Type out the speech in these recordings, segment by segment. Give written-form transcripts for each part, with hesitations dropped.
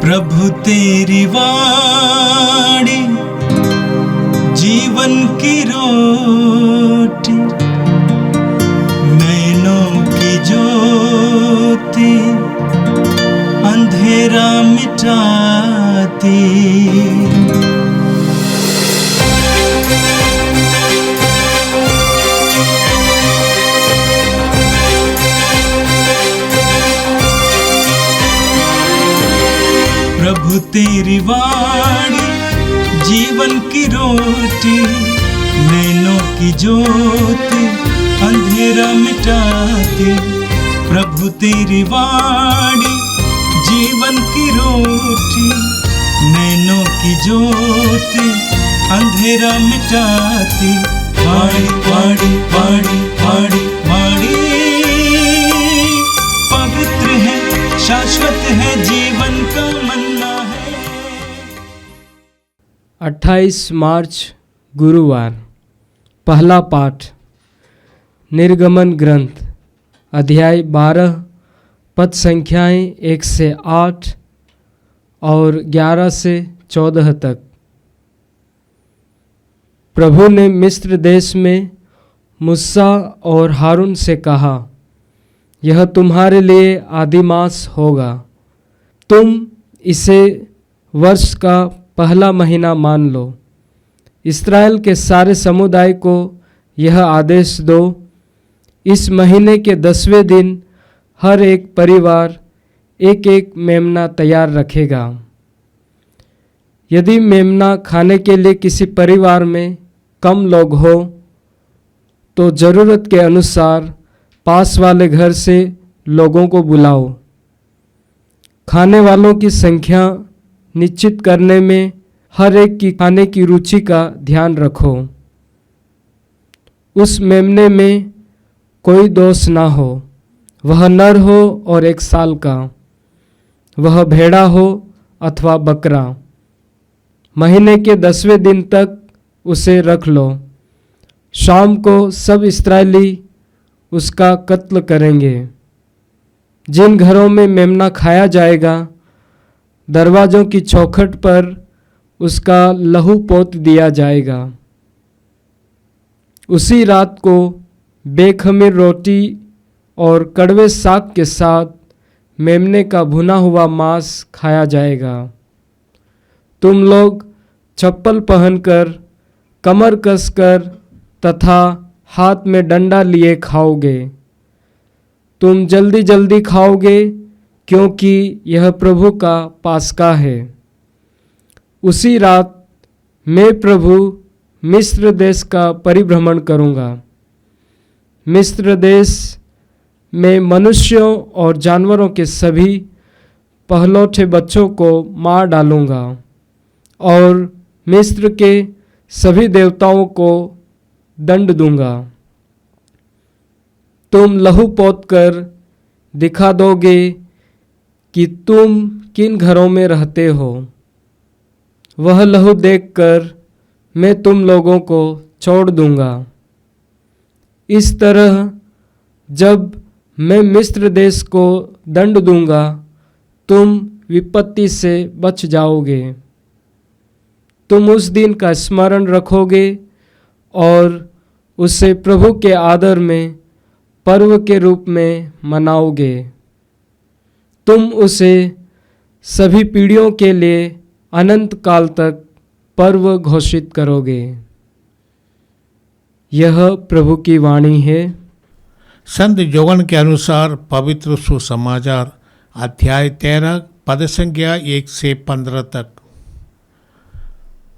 प्रभु तेरी वाणी जीवन की रोटी, नैनों की ज्योति अंधेरा मिटाती। प्रभु तेरी वाणी जीवन की रोटी, नैनों की ज्योति अंधेरा मिटाती। प्रभु तेरी वाणी जीवन की रोटी, नैनों की ज्योति अंधेरा मिटाती। वाणी वाणी वाणी वाणी वाणी पवित्र है, शाश्वत है, जीवन का मन्ना है। 28 मार्च गुरुवार। पहला पाठ निर्गमन ग्रंथ अध्याय 12 पद संख्याएं 1 से 8 और 11 से 14 तक। प्रभु ने मिस्र देश में मूसा और हारून से कहा, यह तुम्हारे लिए आदिमास होगा। तुम इसे वर्ष का पहला महीना मान लो। इस्राएल के सारे समुदाय को यह आदेश दो, इस महीने के 10वें दिन हर एक परिवार एक एक मेमना तैयार रखेगा। यदि मेमना खाने के लिए किसी परिवार में कम लोग हो तो ज़रूरत के अनुसार पास वाले घर से लोगों को बुलाओ। खाने वालों की संख्या निश्चित करने में हर एक की खाने की रुचि का ध्यान रखो। उस मेमने में कोई दोष ना हो, वह नर हो और 1 साल का, वह भेड़ा हो अथवा बकरा। महीने के 10वें दिन तक उसे रख लो। शाम को सब इस्राएली उसका कत्ल करेंगे। जिन घरों में मेमना खाया जाएगा, दरवाज़ों की चौखट पर उसका लहू पोत दिया जाएगा। उसी रात को बेखमीर रोटी और कड़वे साग के साथ मेमने का भुना हुआ मांस खाया जाएगा। तुम लोग चप्पल पहनकर, कमर कसकर तथा हाथ में डंडा लिए खाओगे। तुम जल्दी जल्दी खाओगे क्योंकि यह प्रभु का पास्का है। उसी रात मैं प्रभु मिस्र देश का परिभ्रमण करूँगा। मिस्र देश में मनुष्यों और जानवरों के सभी पहलौठे बच्चों को मार डालूँगा और मिस्र के सभी देवताओं को दंड दूंगा। तुम लहू पोत कर दिखा दोगे कि तुम किन घरों में रहते हो। वह लहू देखकर मैं तुम लोगों को छोड़ दूंगा। इस तरह जब मैं मिस्र देश को दंड दूंगा, तुम विपत्ति से बच जाओगे। तुम उस दिन का स्मरण रखोगे और उसे प्रभु के आदर में पर्व के रूप में मनाओगे। तुम उसे सभी पीढ़ियों के लिए अनंत काल तक पर्व घोषित करोगे। यह प्रभु की वाणी है। संत योहन के अनुसार पवित्र सुसमाचार अध्याय 13 पद संख्या 1 से 15 तक।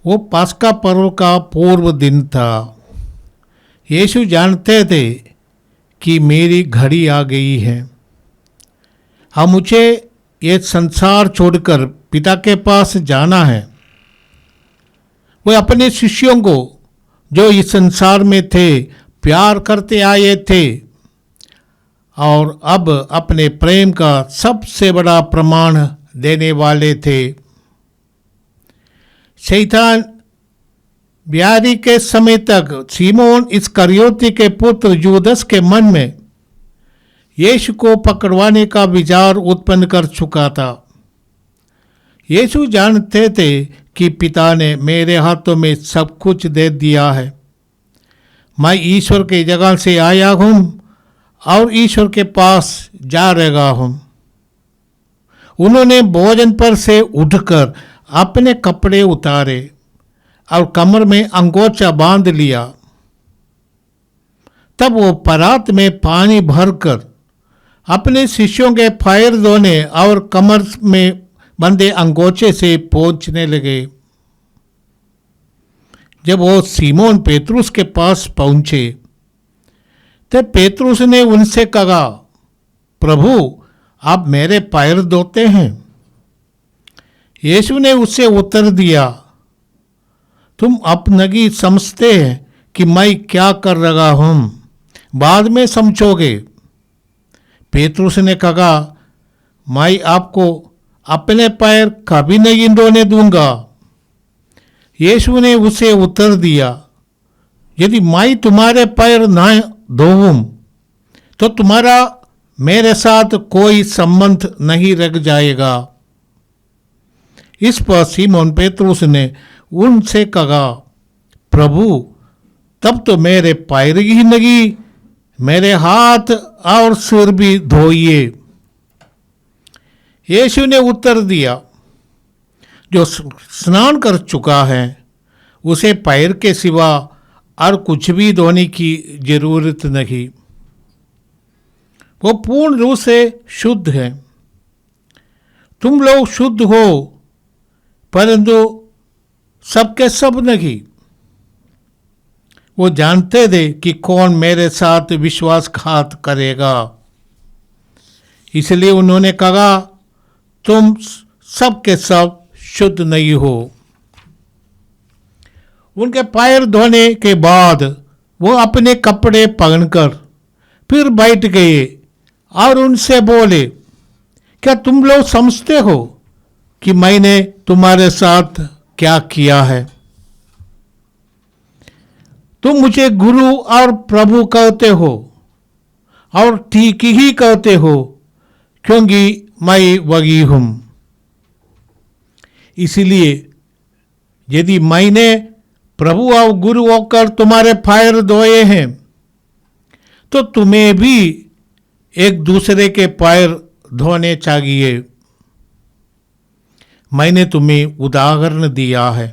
वो पास्का पर्व का पूर्व दिन था। यीशु जानते थे कि मेरी घड़ी आ गई है। अब मुझे ये संसार छोड़कर पिता के पास जाना है। वे अपने शिष्यों को जो इस संसार में थे प्यार करते आए थे और अब अपने प्रेम का सबसे बड़ा प्रमाण देने वाले थे। शैतान ब्यारी के समय तक सीमोन इस्करियोती के पुत्र यूदस के मन में यीशु को पकड़वाने का विचार उत्पन्न कर चुका था। यीशु जानते थे कि पिता ने मेरे हाथों में सब कुछ दे दिया है। मैं ईश्वर की जगह से आया हूँ और ईश्वर के पास जा रहा हूँ। उन्होंने भोजन पर से उठकर अपने कपड़े उतारे और कमर में अंगोछा बांध लिया। तब वो परात में पानी भरकर अपने शिष्यों के पैर धोने और कमर में बंधे अंगोछे से पोंछने लगे। जब वो सीमोन पेतरुस के पास पहुंचे तब पेतरुस ने उनसे कहा, प्रभु, आप मेरे पैर धोते हैं? यीशु ने उससे उत्तर दिया, तुम अपनगी समझते हैं कि मैं क्या कर रहा हूं, बाद में समझोगे। पेतरुस ने कहा, मैं आपको अपने पैर कभी नहीं धोने दूंगा। यीशु ने उसे उत्तर दिया, यदि मैं तुम्हारे पैर न धोऊं तो तुम्हारा मेरे साथ कोई संबंध नहीं रह जाएगा। इस पर सीमोन पेतरुस ने उनसे कहा, प्रभु, तब तो मेरे पैर ही नहीं, मेरे हाथ और सिर भी धोइए। यीशु ने उत्तर दिया, जो स्नान कर चुका है उसे पैर के सिवा और कुछ भी धोने की जरूरत नहीं। वो पूर्ण रूप से शुद्ध है। तुम लोग शुद्ध हो, परंतु सबके सब नहीं। वो जानते थे कि कौन मेरे साथ विश्वासघात करेगा, इसलिए उन्होंने कहा, तुम सबके सब शुद्ध नहीं हो। उनके पैर धोने के बाद वो अपने कपड़े पहनकर फिर बैठ गए और उनसे बोले, क्या तुम लोग समझते हो कि मैंने तुम्हारे साथ क्या किया है? तुम मुझे गुरु और प्रभु कहते हो और ठीक ही कहते हो, क्योंकि मैं वही हूं। इसलिए यदि मैंने प्रभु और गुरु होकर तुम्हारे पैर धोए हैं तो तुम्हें भी एक दूसरे के पैर धोने चाहिए। मैंने तुम्हें उदाहरण दिया है,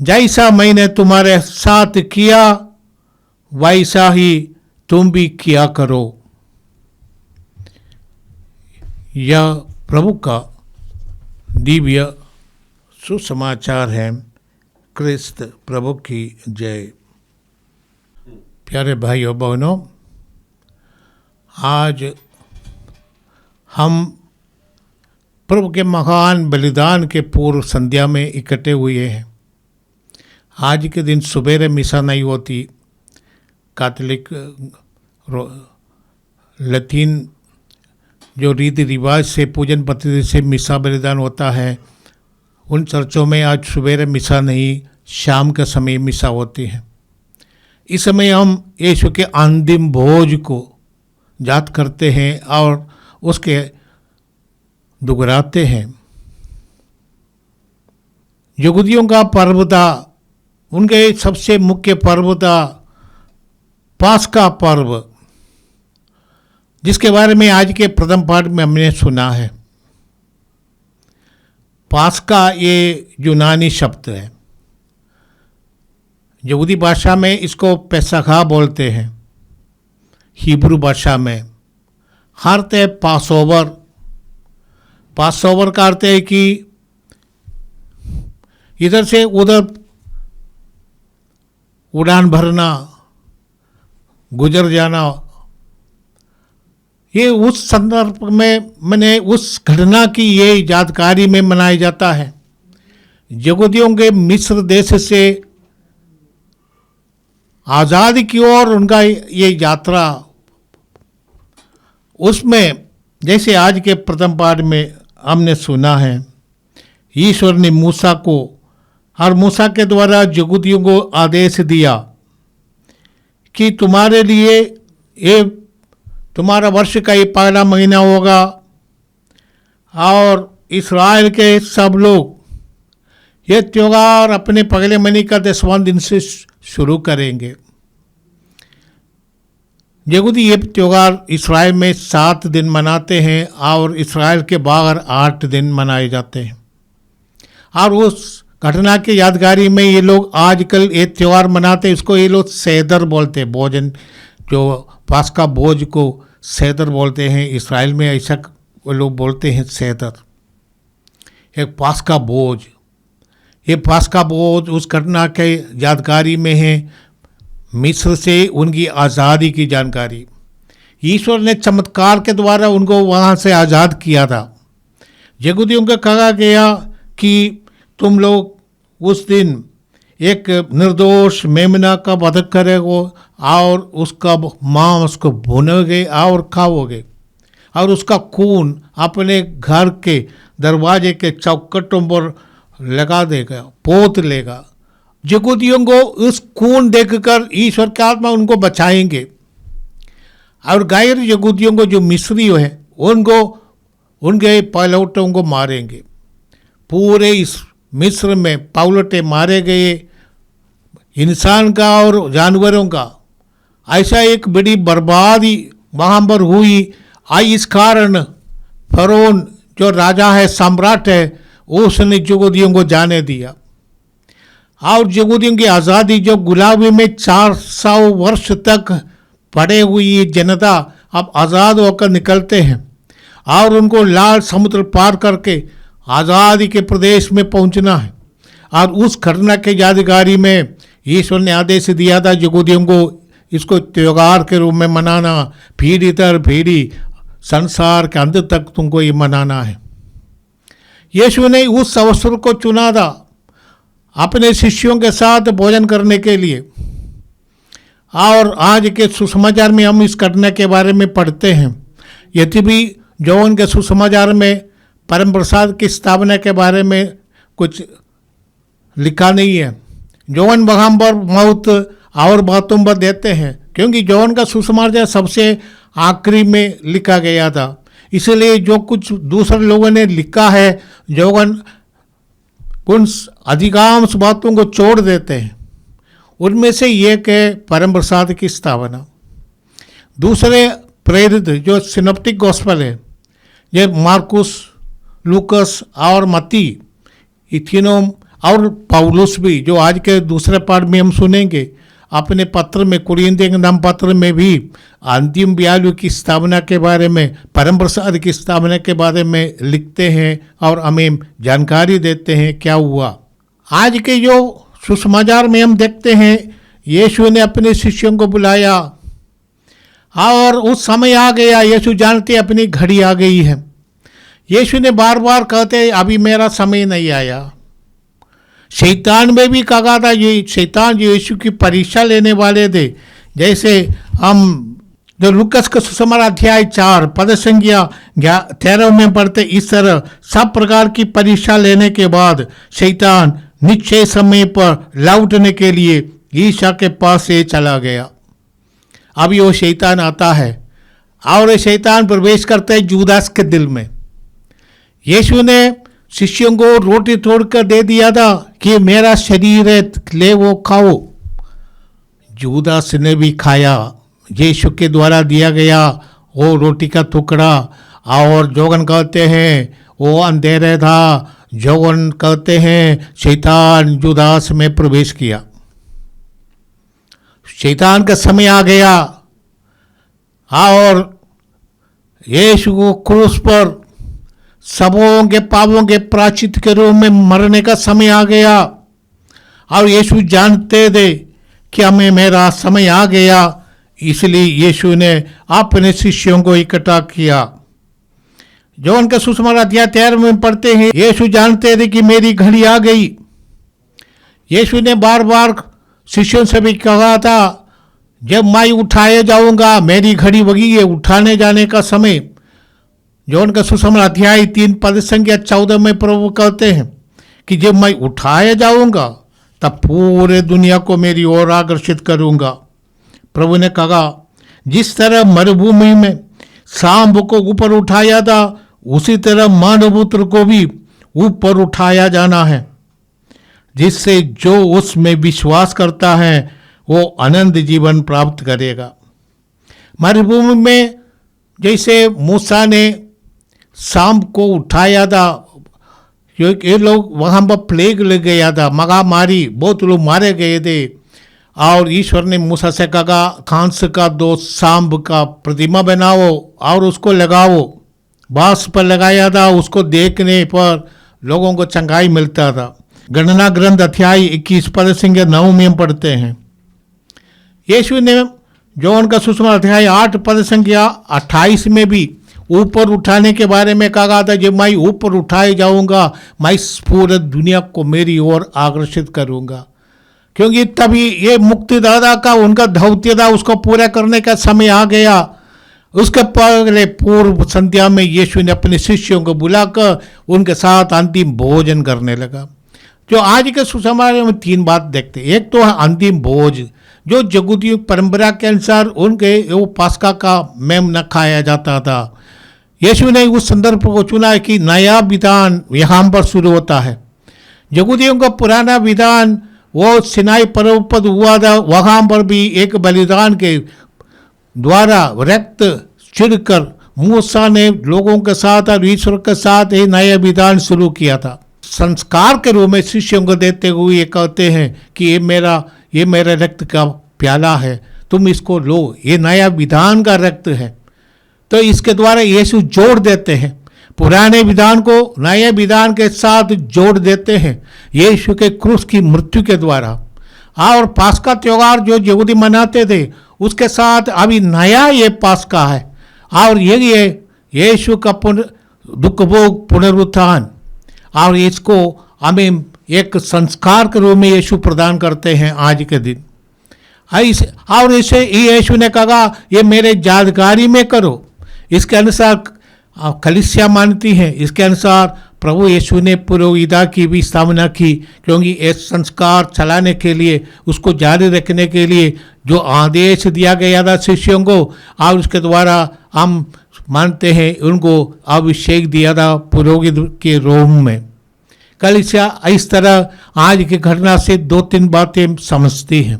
जैसा मैंने तुम्हारे साथ किया वैसा ही तुम भी किया करो। यह प्रभु का दिव्य सुसमाचार है। क्रिस्त प्रभु की जय। प्यारे भाइयों बहनों, आज हम प्रभु के महान बलिदान के पूर्व संध्या में इकट्ठे हुए हैं। आज के दिन सुबेरे मिसा नहीं होती। कैथोलिक लतीन जो रीति रिवाज से पूजन पद्धति से मिसा बलिदान होता है, उन चर्चों में आज सुबेरे मिसा नहीं, शाम के समय मिसा होती है। इस समय हम यीशु के अंतिम भोज को याद करते हैं और उसके दुहराते हैं। यहूदियों का पर्व था, उनके सबसे मुख्य पर्व था पास्का पर्व, जिसके बारे में आज के प्रथम पाठ में हमने सुना है। पास्का ये यूनानी शब्द है। यहूदी भाषा में इसको पेसखा बोलते हैं, हिब्रू भाषा में अर्थ है पासओवर। पासओवर का अर्थ है कि इधर से उधर उड़ान भरना, गुजर जाना। ये उस संदर्भ में मैंने उस घटना की ये यादगारी में मनाया जाता है। यहूदियों के मिस्र देश से आज़ादी की ओर उनका ये यात्रा, उसमें जैसे आज के प्रथम पाठ में हमने सुना है, ईश्वर ने मूसा को और मूसा के द्वारा यहूदियों को आदेश दिया कि तुम्हारे लिए ये तुम्हारा वर्ष का ये पहला महीना होगा और इस्राएल के सब लोग ये त्योहार अपने पगले महीने का 10वां दिन से शुरू करेंगे। यहूदी ये त्योहार इस्राएल में 7 दिन मनाते हैं और इस्राएल के बाहर 8 दिन मनाए जाते हैं। और उस घटना की यादगारी में ये लोग आजकल ये त्यौहार मनाते हैं, इसको ये लोग सैदर बोलते हैं। भोजन जो पास्का भोज को सैदर बोलते हैं, इस्राएल में ऐसा वो लोग बोलते हैं सैदर, एक पास्का भोज। ये पास्का भोज उस घटना के यादगारी में है, मिस्र से उनकी आज़ादी की जानकारी। ईश्वर ने चमत्कार के द्वारा उनको वहाँ से आज़ाद किया था। यहूदियों को कहा गया कि तुम लोग उस दिन एक निर्दोष मेमना का वध करोगे और उसका मांस को भूनोगे और खाओगे और उसका खून अपने घर के दरवाजे के चौखटों पर लगा देगा, पोत लेगा। यहूदियों को उस खून देखकर ईश्वर की आत्मा उनको बचाएंगे और गैर यहूदियों को जो मिस्री है उनको उनके पायलटों को मारेंगे। पूरे इस मिस्र में पायलटे मारे गए, इंसान का और जानवरों का ऐसा एक बड़ी बर्बादी वहाँ पर हुई। इस कारण फरोन जो राजा है, सम्राट है, उसने यहूदियों को जाने दिया और यहूदियों की आज़ादी जो गुलामी में 400 वर्ष तक पड़े हुई जनता अब आज़ाद होकर निकलते हैं और उनको लाल समुद्र पार करके आज़ादी के प्रदेश में पहुंचना है। और उस घटना के यादगारी में ईश्वर ने आदेश दिया था यहूदियों को इसको त्योहार के रूप में मनाना, पीढ़ी दर पीढ़ी संसार के अंत तक तुमको ये मनाना है। यीशु ने उस अवसर को चुना था अपने शिष्यों के साथ भोजन करने के लिए। और आज के सुसमाचार में हम इस घटना के बारे में पढ़ते हैं। यदि भी यौवन के सुसमाचार में परम प्रसाद की स्थापना के बारे में कुछ लिखा नहीं है। यौवन वहाँ पर मौत और बातों पर देते हैं क्योंकि यौवन का सुसमाचार सबसे आखिरी में लिखा गया था। इसलिए जो कुछ दूसरे लोगों ने लिखा है यौवन उन अधिकांश बातों को छोड़ देते हैं। उनमें से एक है परम प्रसाद की स्थापना। दूसरे प्रेरित जो सिनॉप्टिक गॉस्पेल है, ये मार्कुस, लूकस और मत्ती, ये तीनों और पौलुस भी जो आज के दूसरे पार्ट में हम सुनेंगे, अपने पत्र में कुरिन्थियों के नाम पत्र में भी अंतिम व्यालु की स्थापना के बारे में, परम प्रसाद की स्थापना के बारे में लिखते हैं और हमें जानकारी देते हैं क्या हुआ। आज के जो सुसमाचार में हम देखते हैं यीशु ने अपने शिष्यों को बुलाया और उस समय आ गया। यीशु जानते अपनी घड़ी आ गई है। यीशु ने बार बार कहते अभी मेरा समय नहीं आया। शैतान में भी कहा था, ये शैतान यीशु की परीक्षा लेने वाले थे। जैसे हम जो लूकस का सुसमाचार अध्याय 4 पद संख्या 13 में पढ़ते, इस तरह सब प्रकार की परीक्षा लेने के बाद शैतान निश्चय समय पर लौटने के लिए ईसा के पास से चला गया। अभी वो शैतान आता है और शैतान प्रवेश करता है जूदास के दिल में। यीशु ने शिष्यों को रोटी तोड़कर दे दिया था कि मेरा शरीर है, ले वो खाओ। जूदास ने भी खाया यीशु के द्वारा दिया गया वो रोटी का टुकड़ा। और जोगन कहते हैं वो अंधेरे था। जोगन कहते हैं शैतान जूदास में प्रवेश किया। शैतान का समय आ गया और यीशु को क्रूस पर सबों के पापों के प्रायश्चित के रूप में मरने का समय आ गया। और यीशु जानते थे कि हमें मेरा समय आ गया, इसलिए यीशु ने अपने शिष्यों को इकट्ठा किया। जो उनका सुसमाचार अध्याय 13 में पढ़ते हैं, यीशु जानते थे कि मेरी घड़ी आ गई। यीशु ने बार बार शिष्यों से भी कहा था जब मैं उठाए जाऊंगा, मेरी घड़ी वही है, उठाने जाने का समय। जो उनका सुसमाचार अध्याय 3 पद संख्या 14 में प्रभु कहते हैं कि जब मैं उठाया जाऊंगा तब पूरे दुनिया को मेरी ओर आकर्षित करूंगा। प्रभु ने कहा जिस तरह मरुभूमि में सांप को ऊपर उठाया था उसी तरह मानव पुत्र को भी ऊपर उठाया जाना है, जिससे जो उसमें विश्वास करता है वो अनंत जीवन प्राप्त करेगा। मरुभूमि में जैसे मूसा ने सांप को उठाया था, क्योंकि ये लोग वहाँ पर प्लेग लग गया था, महामारी, बहुत लोग मारे गए थे, और ईश्वर ने मूसा से कहा कांस का 2 सांप का प्रतिमा बनाओ और उसको लगाओ। बांस पर लगाया था, उसको देखने पर लोगों को चंगाई मिलता था। गणना ग्रंथ अध्याय 21 पद संख्या 9 में हम पढ़ते हैं। यीशु ने जॉन का सुसमाचार अध्याय 8 पद संख्या 28 में भी ऊपर उठाने के बारे में कहा था, जब मैं ऊपर उठाए जाऊंगा मैं पूरे दुनिया को मेरी ओर आकर्षित करूंगा। क्योंकि तभी ये मुक्तिदाता का उनका दौत्य था, उसको पूरा करने का समय आ गया। उसके पहले पूर्व संध्या में यीशु ने अपने शिष्यों को बुलाकर उनके साथ अंतिम भोजन करने लगा। जो आज के सुसमाचार में 3 बात देखते हैं। एक तो है अंतिम भोज, जो यहूदी परंपरा के अनुसार उनके वो पास्का का मेमना खाया जाता था। यीशु ने उस संदर्भ को चुना है कि नया विधान यहाँ पर शुरू होता है। यहूदियों का पुराना विधान वो सिनाई पर्वत पर हुआ था, वहाँ पर भी एक बलिदान के द्वारा रक्त छिड़कर मूसा ने लोगों के साथ और ईश्वर के साथ ये नया विधान शुरू किया था। संस्कार के रूप में शिष्यों को देते हुए ये कहते हैं कि ये मेरा रक्त का प्याला है, तुम इसको लो, ये नया विधान का रक्त है। तो इसके द्वारा यीशु जोड़ देते हैं, पुराने विधान को नए विधान के साथ जोड़ देते हैं यीशु के क्रूस की मृत्यु के द्वारा। और पास्का त्योहार जो यहूदी मनाते थे उसके साथ अभी नया ये पास्का है, और ये यीशु का दुख भोग पुनरुत्थान, और इसको हमें एक संस्कार के रूप में यीशु प्रदान करते हैं आज के दिन। और इसे यीशु ने कहा ये मेरे यादगारी में करो। इसके अनुसार कलीसिया मानती है, इसके अनुसार प्रभु यीशु ने पुरोहिता की भी स्थापना की, क्योंकि ये संस्कार चलाने के लिए, उसको जारी रखने के लिए जो आदेश दिया गया था शिष्यों को, और उसके द्वारा हम मानते हैं उनको अभिषेक दिया था पुरोहित के रूप में। कलीसिया इस तरह आज की घटना से 2-3 बातें समझती हैं।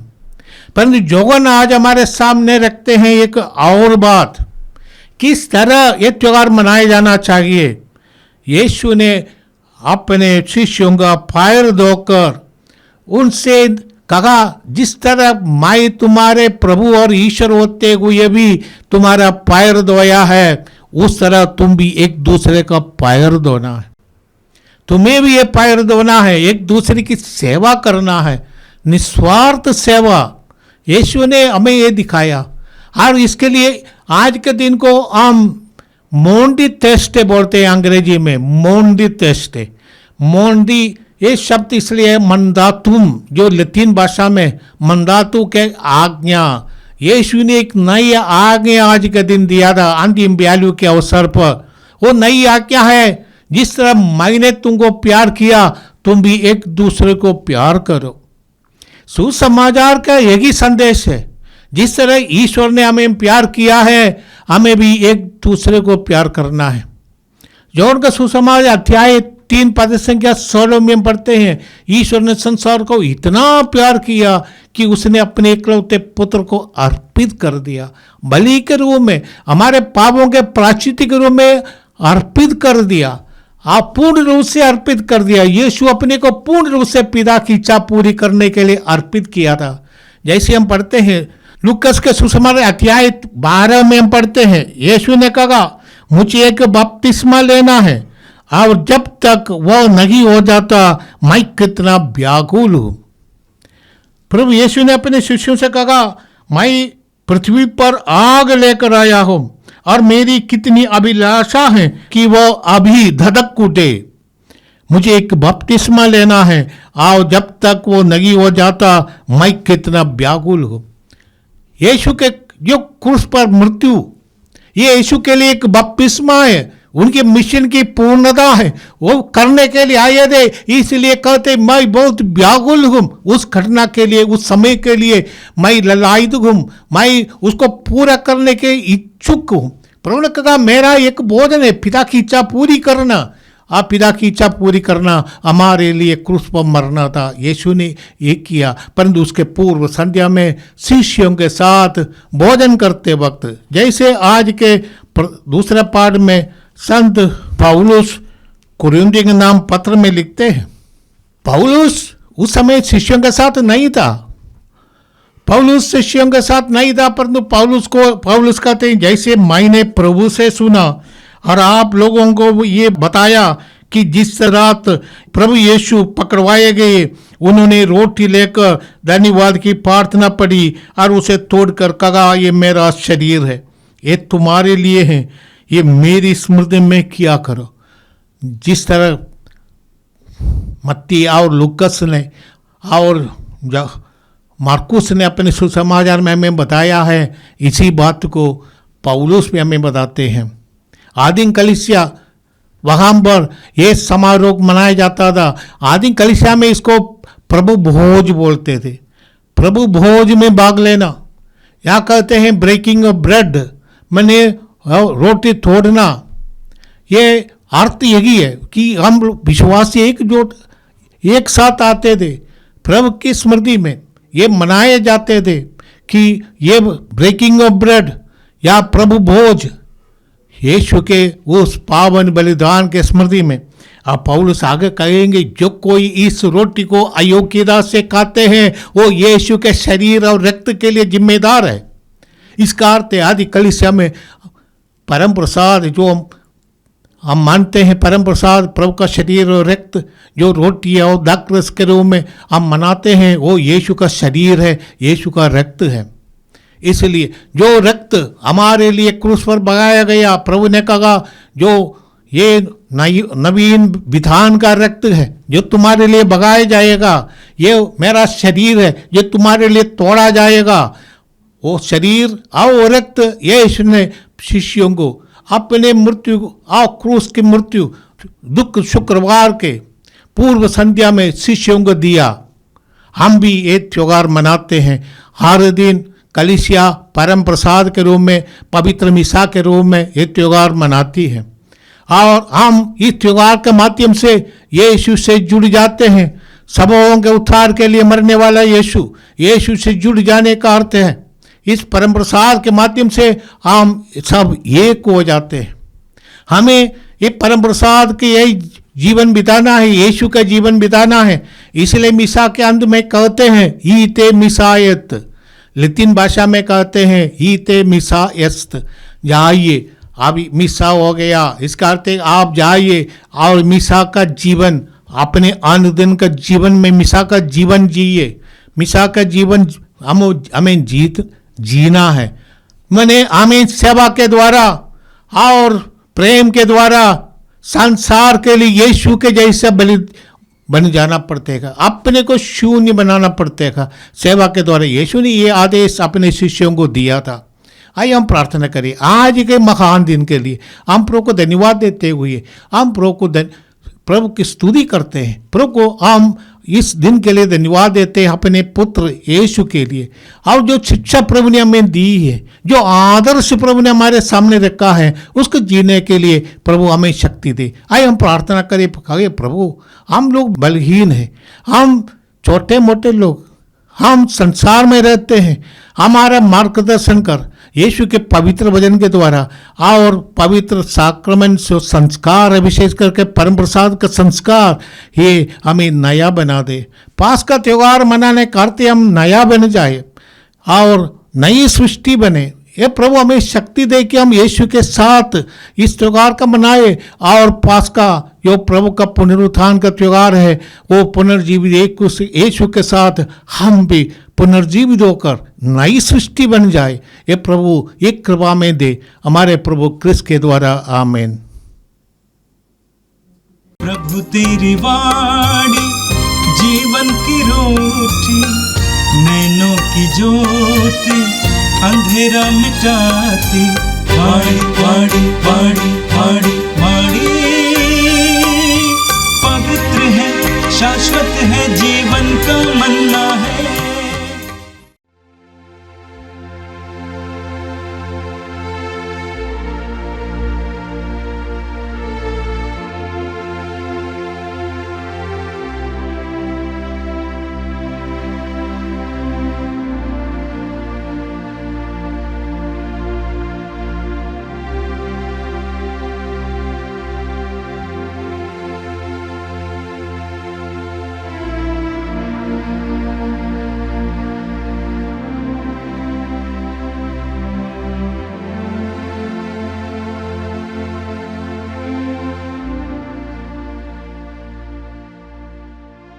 परंतु जोगन आज हमारे सामने रखते हैं एक और बात, किस तरह ये त्योहार मनाया जाना चाहिए। यीशु ने अपने शिष्यों का पैर धोकर उनसे कहा, जिस तरह मैं तुम्हारे प्रभु और ईश्वर होते हुए भी तुम्हारा पैर धोया है, उस तरह तुम भी एक दूसरे का पैर धोना है। तुम्हें भी ये पैर धोना है, एक दूसरे की सेवा करना है, निस्वार्थ सेवा। यीशु ने हमें ये दिखाया, और इसके लिए आज के दिन को हम मोंडी थर्सडे बोलते हैं, अंग्रेजी में मोंडी थर्सडे। मोंडी ये शब्द इसलिए मंदातुम, जो लैटिन भाषा में मंदातु के आज्ञा, यीशु ने एक नई आज्ञा आज के दिन दिया था अंतिम वैल्यू के अवसर पर। वो नई आज्ञा है, जिस तरह मैंने तुमको प्यार किया तुम भी एक दूसरे को प्यार करो। सुसमाचार का यही संदेश है, जिस तरह ईश्वर ने हमें प्यार किया है हमें भी एक दूसरे को प्यार करना है। जॉन का सुसमाचार अध्याय 3 पद संख्या 16 में पढ़ते हैं, ईश्वर ने संसार को इतना प्यार किया कि उसने अपने इकलौते पुत्र को अर्पित कर दिया, बलि के रूप में, हमारे पापों के प्रायश्चित के रूप में अर्पित कर दिया। आप पूर्ण रूप से अर्पित कर दिया। यीशु अपने को पूर्ण रूप से पिता की इच्छा पूरी करने के लिए अर्पित किया था। जैसे हम पढ़ते हैं लूकास के सुसमाचार अध्याय 12 में हम पढ़ते हैं, यीशु ने कहा मुझे एक बपतिस्मा लेना है, और जब तक वह नहीं हो जाता मैं कितना व्याकुल हूं। प्रभु यीशु ने अपने शिष्यों से कहा मैं पृथ्वी पर आग लेकर आया हूं, और मेरी कितनी अभिलाषा है कि वह अभी धधक उठे। मुझे एक बपतिस्मा लेना है, और जब तक वो नहीं हो जाता मैं कितना व्याकुल हूं। यीशु के जो क्रूस पर मृत्यु, ये यीशु के लिए एक बपतिस्मा है, उनके मिशन की पूर्णता है, वो करने के लिए आए थे। इसलिए कहते मैं बहुत व्याकुल हूँ उस घटना के लिए, उस समय के लिए मैं ललायित हूँ, मैं उसको पूरा करने के इच्छुक हूँ। प्रभु ने कहा मेरा एक भोजन है, पिता की इच्छा पूरी करना। आप पिता की इच्छा पूरी करना हमारे लिए क्रूस पर मरना था, यीशु ने ये किया। परंतु उसके पूर्व संध्या में शिष्यों के साथ भोजन करते वक्त, जैसे आज के दूसरे पाठ में संत पौलुस कुरिन्थियों के नाम पत्र में लिखते हैं, पौलुस उस समय शिष्यों के साथ नहीं था, पौलुस शिष्यों के साथ नहीं था, परंतु पौलुस कहते हैं जैसे मैंने प्रभु से सुना और आप लोगों को ये बताया कि जिस रात प्रभु यीशु पकड़वाए गए, उन्होंने रोटी लेकर धन्यवाद की प्रार्थना पढ़ी और उसे तोड़कर कहा ये मेरा शरीर है, ये तुम्हारे लिए है, ये मेरी स्मृति में किया करो। जिस तरह मत्ती और लूकस ने और मार्कुस ने अपने सुसमाचार में हमें बताया है, इसी बात को पौलुस भी हमें बताते हैं। आदिम कलीसिया वहाँ पर ये समारोह मनाया जाता था। आदिम कलीसिया में इसको प्रभु भोज बोलते थे, प्रभु भोज में भाग लेना। यहाँ कहते हैं ब्रेकिंग ऑफ ब्रेड, मैंने रोटी तोड़ना। ये अर्थ यही है कि हम विश्वासी एकजुट एक साथ आते थे प्रभु की स्मृति में, ये मनाए जाते थे कि ये ब्रेकिंग ऑफ ब्रेड या प्रभु भोज यीशु के उस पावन बलिदान के स्मृति में। अब पौलुस आगे कहेंगे जो कोई इस रोटी को अयोग्यता से खाते हैं वो यीशु के शरीर और रक्त के लिए जिम्मेदार है। इसका अर्थ है आदि कलीसिया में परम प्रसाद जो हम मानते हैं, परम प्रसाद प्रभु का शरीर और रक्त जो रोटी और दाखरस के रूप में हम मनाते हैं, वो यीशु का शरीर है, यीशु का रक्त है। इसलिए जो रक्त हमारे लिए क्रूस पर बहाया गया, प्रभु ने कहा जो ये नवीन विधान का रक्त है जो तुम्हारे लिए बहाया जाएगा, ये मेरा शरीर है जो तुम्हारे लिए तोड़ा जाएगा। वो शरीर और रक्त यीशु ने शिष्यों को अपने मृत्यु और क्रूस की मृत्यु दुख शुक्रवार के पूर्व संध्या में शिष्यों को दिया। हम भी एक त्योहार मनाते हैं, हर दिन कलीसिया परम प्रसाद के रूप में, पवित्र मिसा के रूप में ये त्योहार मनाती है और हम इस त्योहार के माध्यम से यीशु से जुड़ जाते हैं। सबों के उद्धार के लिए मरने वाला यीशु से जुड़ जाने का अर्थ है इस परम प्रसाद के माध्यम से हम सब एक हो जाते हैं। हमें ये परम प्रसाद के यही जीवन बिताना है, यीशु का जीवन बिताना है। इसलिए मिसा के अंत में कहते हैं ईते मिसायत, लैटिन भाषा में कहते हैं ईते मिसायस्त, जाइए अब मिसा हो गया। इसका अर्थ है आप जाइए और मिसा का जीवन, अपने अनुदिन का जीवन में मिसा का जीवन जिए। मिसा का जीवन हमें जीना है, मैंने हमें सेवा के द्वारा और प्रेम के द्वारा संसार के लिए यीशु के जैसा बलि बन जाना पड़तेगा, अपने को शून्य बनाना पड़तेगा। सेवा के द्वारा यीशु ने ये आदेश अपने शिष्यों को दिया था। आइए हम प्रार्थना करें आज के महान दिन के लिए। हम प्रभु को धन्यवाद देते हुए हम प्रभु की स्तुति करते हैं। प्रभु को हम इस दिन के लिए धन्यवाद देते हैं अपने पुत्र यीशु के लिए, और जो शिक्षा प्रभु ने हमें दी है, जो आदर्श प्रभु ने हमारे सामने रखा है, उसको जीने के लिए प्रभु हमें शक्ति दे। आइए हम प्रार्थना करें, कहे प्रभु हम लोग बलहीन हैं, हम छोटे मोटे लोग, हम संसार में रहते हैं, हमारा मार्गदर्शन कर यीशु के पवित्र वचन के द्वारा और पवित्र साक्रमेंट से संस्कार है, विशेष करके परम प्रसाद का संस्कार, ये हमें नया बना दे। पास का त्योहार मनाने करते हम नया बन जाए और नई सृष्टि बने। ये प्रभु हमें शक्ति दे कि हम यीशु के साथ इस त्योहार का मनाए और पास का जो प्रभु का पुनरुत्थान का त्योहार है वो पुनर्जीवित यीशु के साथ हम भी पुनर्जीवित होकर नई सृष्टि बन जाए। ये प्रभु एक कृपा में दे, हमारे प्रभु क्रिस्त के द्वारा, आमीन। प्रभु तेरी वाणी जीवन की रोटी, नैनों की ज्योति अंधेरा मिटाती। वाणी वाणी वाणी वाणी वाणी